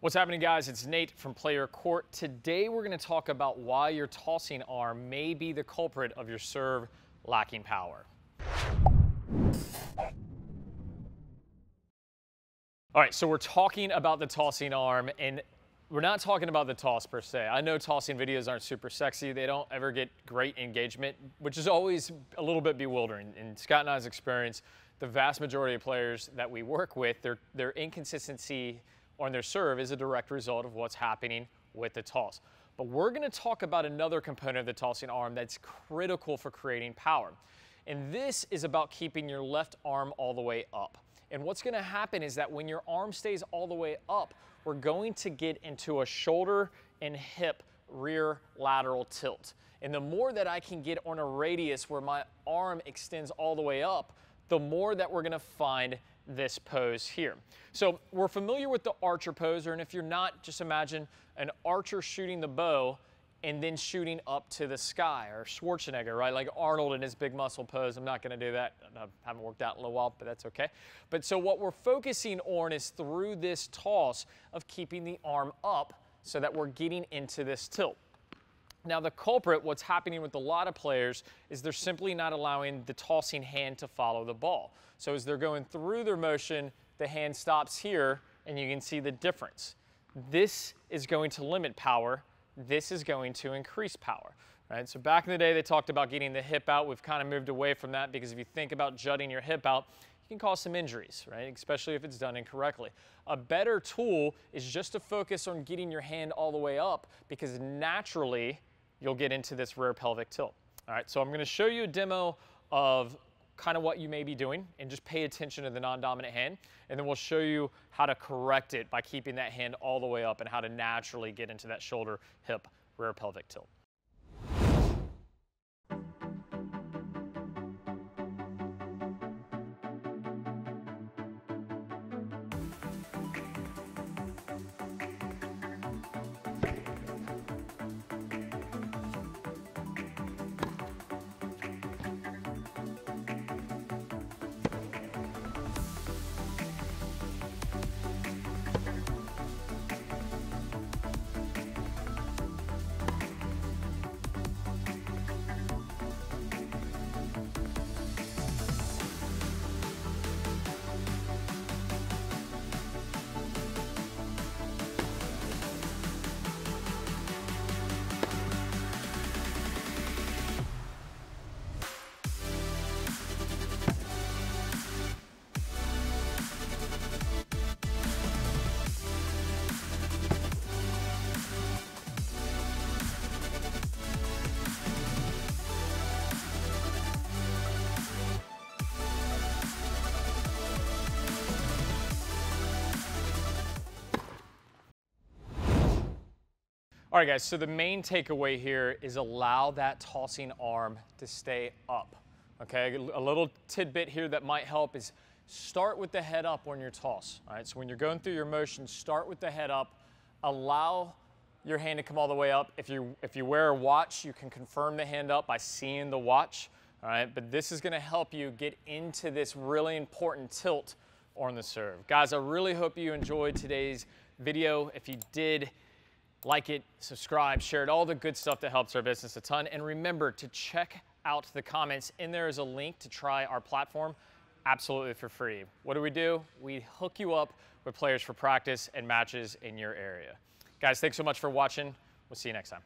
What's happening, guys? It's Nate from Play Your Court. Today we're going to talk about why your tossing arm may be the culprit of your serve lacking power. All right, so we're talking about the tossing arm, and we're not talking about the toss per se. I know tossing videos aren't super sexy. They don't ever get great engagement, which is always a little bit bewildering. In Scott and I's experience, the vast majority of players that we work with, their inconsistency on their serve is a direct result of what's happening with the toss. But we're going to talk about another component of the tossing arm that's critical for creating power. And this is about keeping your left arm all the way up. And what's going to happen is that when your arm stays all the way up, we're going to get into a shoulder and hip rear lateral tilt. And the more that I can get on a radius where my arm extends all the way up, the more that we're going to find this pose here. So we're familiar with the archer pose, and if you're not, just imagine an archer shooting the bow and then shooting up to the sky, or Schwarzenegger, right? Like Arnold in his big muscle pose. I'm not going to do that. I haven't worked out in a little while, but that's okay. But so what we're focusing on is through this toss of keeping the arm up so that we're getting into this tilt. Now the culprit, what's happening with a lot of players, is they're simply not allowing the tossing hand to follow the ball. So as they're going through their motion, the hand stops here, and you can see the difference. This is going to limit power. This is going to increase power. Right? So back in the day, they talked about getting the hip out. We've kind of moved away from that because if you think about jutting your hip out, you can cause some injuries, right? Especially if it's done incorrectly. A better tool is just to focus on getting your hand all the way up, because naturally you'll get into this rear pelvic tilt. All right, so I'm going to show you a demo of kind of what you may be doing, and just pay attention to the non-dominant hand, and then we'll show you how to correct it by keeping that hand all the way up and how to naturally get into that shoulder, hip, rear pelvic tilt. All right, guys, so the main takeaway here is allow that tossing arm to stay up, okay? A little tidbit here that might help is start with the head up on your toss, all right? So when you're going through your motion, start with the head up. Allow your hand to come all the way up. If you wear a watch, you can confirm the hand up by seeing the watch, all right? But this is gonna help you get into this really important tilt on the serve. Guys, I really hope you enjoyed today's video. If you did, like it, subscribe, share it, all the good stuff that helps our business a ton. And remember to check out the comments. In there is a link to try our platform absolutely for free. What do? We hook you up with players for practice and matches in your area. Guys, thanks so much for watching. We'll see you next time.